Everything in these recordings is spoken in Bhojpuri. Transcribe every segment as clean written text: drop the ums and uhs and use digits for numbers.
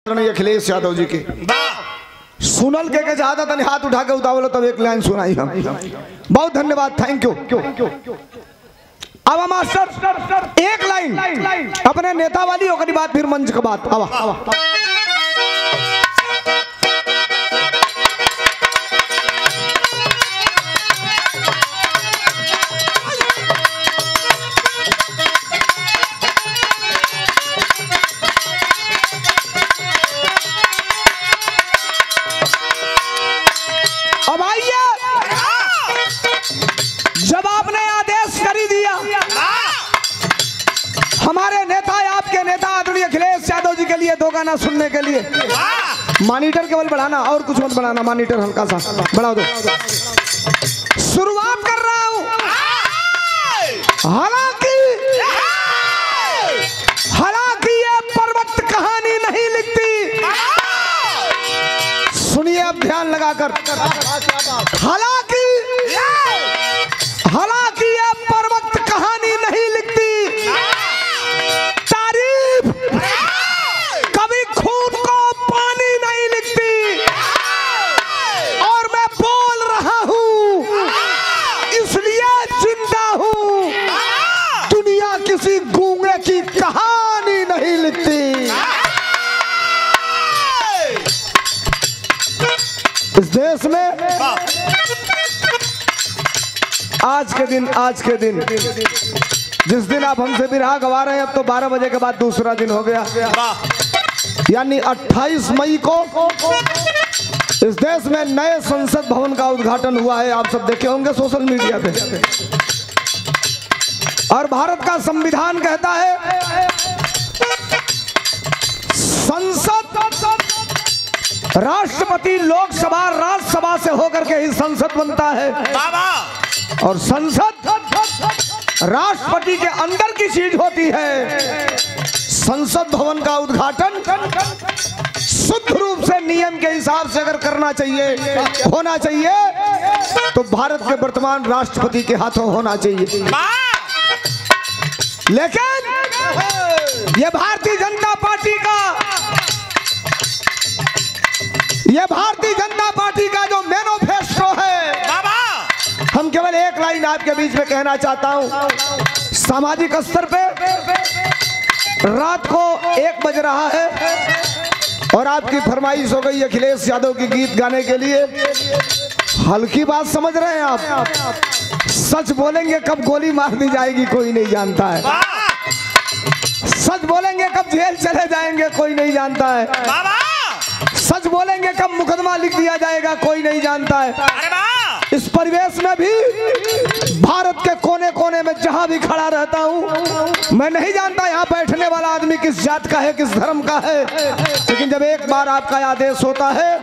अखिलेश यादव जी के सुनल के चाहता था हाथ उठा के उतावलो तब एक लाइन सुनाई हम। बहुत धन्यवाद, थैंक यू। अब मास्टर एक लाइन अपने नेता वाली होकर बात, फिर मंच का बात। अब जब आपने आदेश कर ही दिया हमारे नेता, आपके नेता आदरणीय अखिलेश यादव जी के लिए दो गाना सुनने के लिए, मॉनिटर केवल बढ़ाना और कुछ मत बढ़ाना, मॉनिटर हल्का सा बढ़ा दो। शुरुआत कर रहा हूं। हालांकि ये पर्वत कहानी नहीं लिखती, सुनिए अब ध्यान लगाकर। हालांकि ये पर्वत कहानी नहीं लिखती, तारीफ कभी खून को पानी नहीं लिखती, और मैं बोल रहा हूं इसलिए जिंदा हूं, दुनिया किसी गूंगे की कहानी नहीं लिखती। इस देश में आज के दिन जिस दिन आप हमसे बिरहा गवा रहे हैं, अब तो 12 बजे के बाद दूसरा दिन हो गया, यानी 28 मई को इस देश में नए संसद भवन का उद्घाटन हुआ है। आप सब देखे होंगे सोशल मीडिया पे। और भारत का संविधान कहता है संसद, राष्ट्रपति लोकसभा राज्यसभा से होकर के ही संसद बनता है, और संसद राष्ट्रपति के अंदर की चीज होती है। संसद भवन का उद्घाटन शुद्ध रूप से नियम के हिसाब से अगर करना चाहिए, होना चाहिए, तो भारत के वर्तमान राष्ट्रपति के हाथों होना चाहिए। लेकिन ये भारतीय जनता पार्टी का जो मैनिफेस्टो है, हम केवल एक लाइन आपके बीच में कहना चाहता हूं। सामाजिक स्तर पे रात को 1 बज रहा है और आपकी फरमाइश हो गई अखिलेश यादव की गीत गाने के लिए। हल्की बात समझ रहे हैं आप? सच बोलेंगे कब गोली मार दी जाएगी कोई नहीं जानता है, सच बोलेंगे कब जेल चले जाएंगे कोई नहीं जानता है, सच बोलेंगे कब मुकदमा लिख दिया जाएगा कोई नहीं जानता है। इस परिवेश में भी भारत के कोने कोने में जहां भी खड़ा रहता हूं, मैं नहीं जानता यहाँ बैठने वाला आदमी किस जात का है, किस धर्म का है, लेकिन जब एक बार आपका आदेश होता है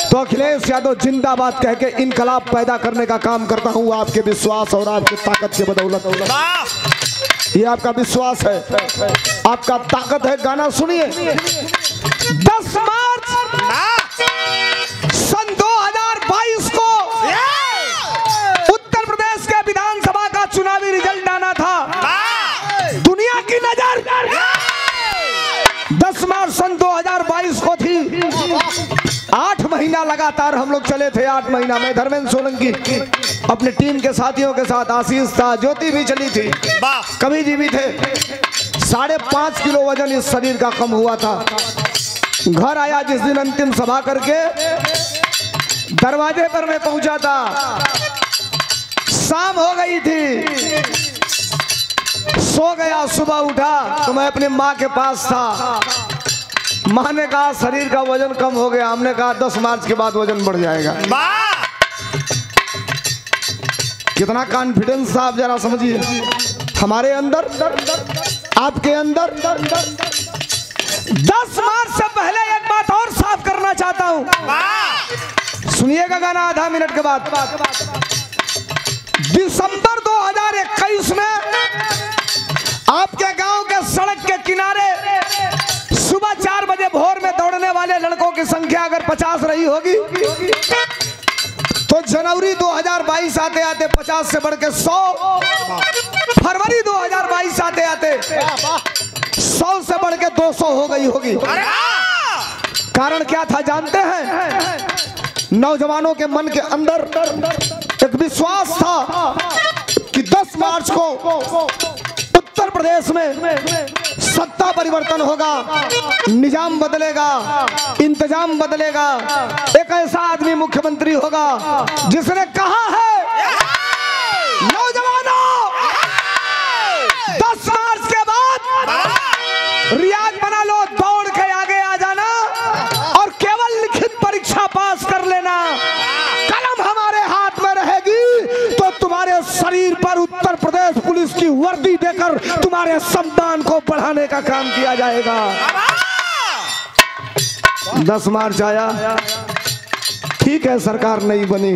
तो अखिलेश यादव जिंदाबाद कह के इनकलाब पैदा करने का काम करता हूँ, आपके विश्वास और आपकी ताकत के बदौलत। ये आपका विश्वास है, आपका ताकत है। गाना सुनिए। 10 मार्च सन 2022 को उत्तर प्रदेश के विधानसभा का चुनावी रिजल्ट आना था। दुनिया की नजर 10 मार्च सन 2022 को थी। 8 महीना लगातार हम लोग चले थे। 8 महीना में धर्मेंद्र सोलंकी अपनी टीम के साथियों के साथ, आशीष था, ज्योति भी चली थी, कवि जी भी थे। 5.5 किलो वजन इस शरीर का कम हुआ था। घर आया जिस दिन अंतिम सभा करके, दरवाजे पर मैं पहुंचा था, शाम हो गई थी, सो गया। सुबह उठा तो मैं अपनी माँ के पास था। माँ ने कहा शरीर का वजन कम हो गया। हमने कहा 10 मार्च के बाद वजन बढ़ जाएगा। कितना कॉन्फिडेंस था आप जरा समझिए, हमारे अंदर, आपके अंदर। 10 मार्च से पहले एक बात और साफ करना चाहता हूं, सुनिएगा गाना आधा मिनट के बाद। दिसंबर 2021 में आपके गांव के सड़क के किनारे सुबह 4 बजे भोर में दौड़ने वाले लड़कों की संख्या अगर 50 रही होगी, तो जनवरी 2022 आते आते 50 से बढ़ के 100, फरवरी 2022 आते आते 100 से बढ़ के 200 हो गई होगी। कारण क्या था जानते हैं? नौजवानों के मन के अंदर एक विश्वास था कि 10 मार्च को उत्तर प्रदेश में सत्ता परिवर्तन होगा, निजाम बदलेगा, इंतजाम बदलेगा, एक ऐसा आदमी मुख्यमंत्री होगा जिसने कहा है नौजवानों 10 मार्च के बाद रियाज बना लो, दौड़ के आगे आ जाना और केवल लिखित परीक्षा पास कर लेना। कलम हमारे हाथ में रहेगी तो तुम्हारे शरीर पर उत्तर प्रदेश पुलिस की वर्दी देकर तुम्हारे सम्मान को बढ़ाने का काम किया जाएगा। 10 मार्च आया, ठीक है सरकार नहीं बनी,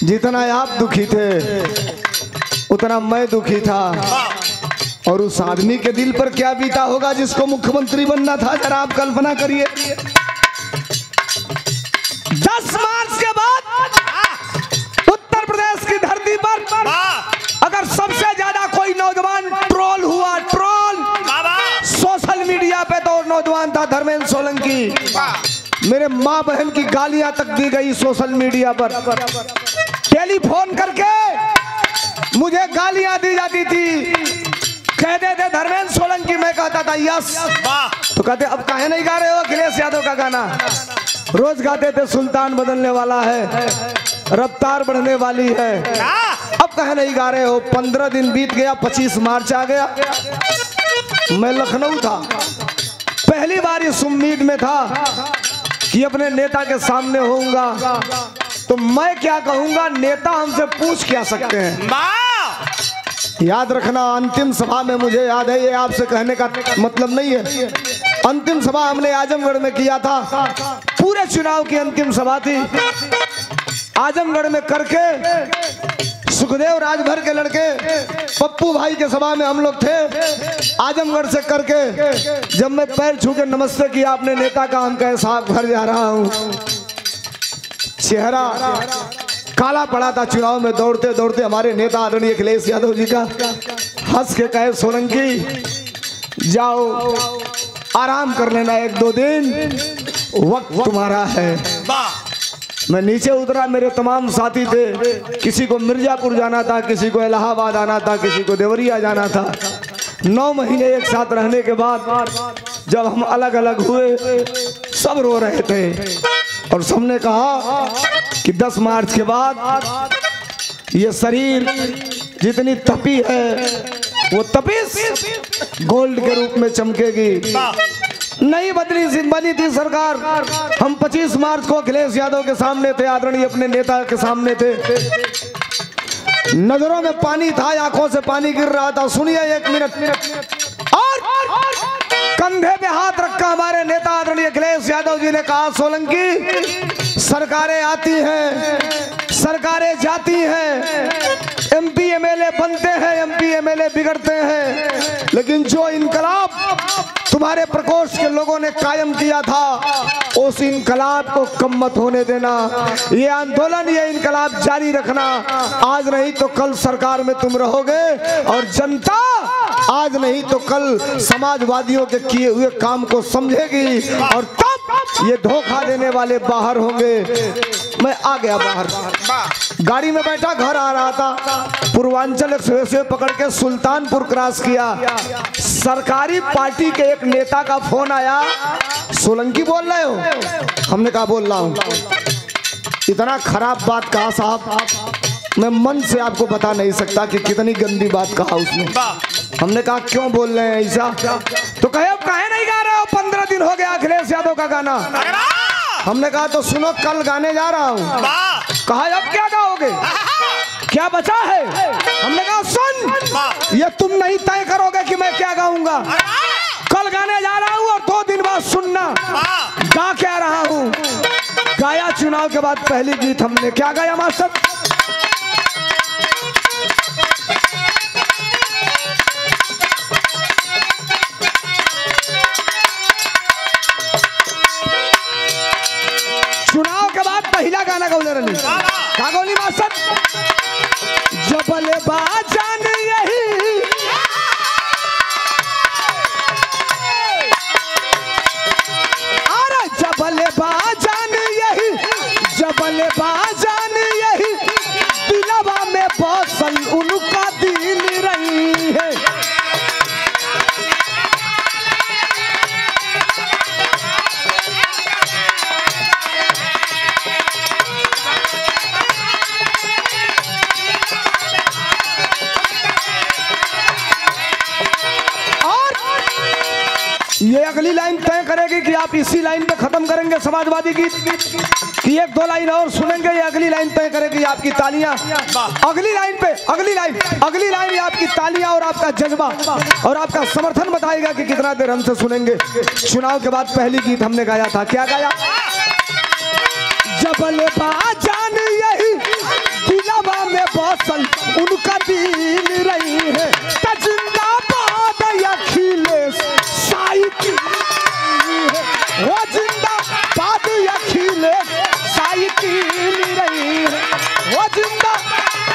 जितना आप दुखी थे उतना मैं दुखी था। और उस आदमी के दिल पर क्या बीता होगा जिसको मुख्यमंत्री बनना था, जरा आप कल्पना करिए। 10 मार्च के बाद उत्तर प्रदेश की धरती पर अगर सबसे ज्यादा कोई नौजवान ट्रोल हुआ, ट्रोल सोशल मीडिया पे, तो नौजवान था धर्मेंद्र सोलंकी। मेरे माँ बहन की गालियां तक दी गई सोशल मीडिया पर, टेलीफोन करके मुझे गालियां दी जाती थी। कहते थे धर्मेंद्र सोलंकी, मैं कहता था यस, तो कहते अब काहे नहीं गा रहे हो अखिलेश यादव का गाना? रोज गाते थे सुल्तान बदलने वाला है, रफ्तार बढ़ने वाली है, अब काहे नहीं गा रहे हो? 15 दिन बीत गया, 25 मार्च आ गया। मैं लखनऊ था, पहली बार इस उम्मीद में था कि अपने नेता के सामने होऊंगा तो मैं क्या कहूंगा, नेता हमसे पूछ क्या सकते हैं। याद रखना, अंतिम सभा में, मुझे याद है, ये आपसे कहने का मतलब नहीं है, अंतिम सभा हमने आजमगढ़ में किया था, पूरे चुनाव की अंतिम सभा थी। आजमगढ़ में करके सुखदेव राजभर के लड़के पप्पू भाई के सभा में हम लोग थे। आजमगढ़ से करके जब मैं पैर छू के नमस्ते किया अपने नेता का, हम कहे साहब घर जा रहा हूँ, चेहरा काला पड़ा था चुनाव में दौड़ते दौड़ते। हमारे नेता आदरणीय अखिलेश यादव जी का हंस के कहे सोलंकी जाओ आराम कर लेना, 1-2 दिन वक्त तुम्हारा है। मैं नीचे उतरा, मेरे तमाम साथी थे, किसी को मिर्जापुर जाना था, किसी को इलाहाबाद आना था, किसी को देवरिया जाना था। 9 महीने एक साथ रहने के बाद जब हम अलग अलग हुए, सब रो रहे थे और सबने कहा कि 10 मार्च के बाद ये शरीर जितनी तपी है वो तपिश गोल्ड के रूप में चमकेगी। नहीं बनी थी सरकार, हम 25 मार्च को अखिलेश यादव के सामने थे, आदरणीय अपने नेता के सामने थे, नजरों में पानी था, आंखों से पानी गिर रहा था। सुनिए 1 मिनट। और कंधे पे हाथ रखा हमारे नेता आदरणीय अखिलेश यादव जी ने कहा, सोलंकी सरकारें आती हैं, सरकारें जाती हैं, MP MLA बनते हैं, MP MLA बिगड़ते हैं, लेकिन जो इनकलाब तुम्हारे प्रकोष्ठ के लोगों ने कायम किया था उस इनकलाब को कम मत होने देना। ये आंदोलन, ये इनकलाब जारी रखना। आज नहीं तो कल सरकार में तुम रहोगे और जनता आज नहीं तो कल समाजवादियों के किए हुए काम को समझेगी और तब ये धोखा देने वाले बाहर होंगे। मैं आ गया बाहर, गाड़ी में बैठा, घर आ रहा था, पूर्वांचल एक्सप्रेस वे पकड़ के सुल्तानपुर क्रॉस किया। सरकारी पार्टी के एक नेता का फोन आया, सोलंकी बोल रहे हो? हमने कहा बोल रहा हूँ। इतना खराब बात कहा साहब, मैं मन से आपको बता नहीं सकता कि कितनी गंदी बात कहा उसने। हमने कहा क्यों बोल रहे हैं ऐसा? तो कहे अब काहे नहीं गा रहे हो, 15 दिन हो गया अखिलेश यादव का गाना। हमने कहा तो सुनो, कल गाने जा रहा हूँ। कहा अब क्या गाओगे, क्या बचा है? हमने कहा सुन, ये तुम नहीं तय करोगे कि मैं क्या गाऊंगा, कल गाने जा रहा हूँ और 2 दिन बाद सुनना गा क्या रहा हूँ। गाया चुनाव के बाद पहली गीत हमने क्या गाया मास्टर? चुनाव के बाद पहला गाना गौले रही का गौली मास्टर? जबल बाजान यही अरे अगली लाइन तय करेगी कि आप इसी लाइन पे खत्म करेंगे समाजवादी गीत कि एक दो लाइन और सुनेंगे, ये अगली लाइन तय करेगी आपकी तालियां। अगली लाइन पे अगली लाइन आपकी तालियां और आपका जज्बा और आपका समर्थन बताएगा कि कितना देर हमसे सुनेंगे। चुनाव के बाद पहली गीत हमने गाया था, क्या गाया? जबल बाजान यही दिलवा में बसल उनका दिल रही है, जिंदाबाद अखिलेश साई की है, वो जिंदाबाद अखिलेश साई की रही है, वो जिंदाबाद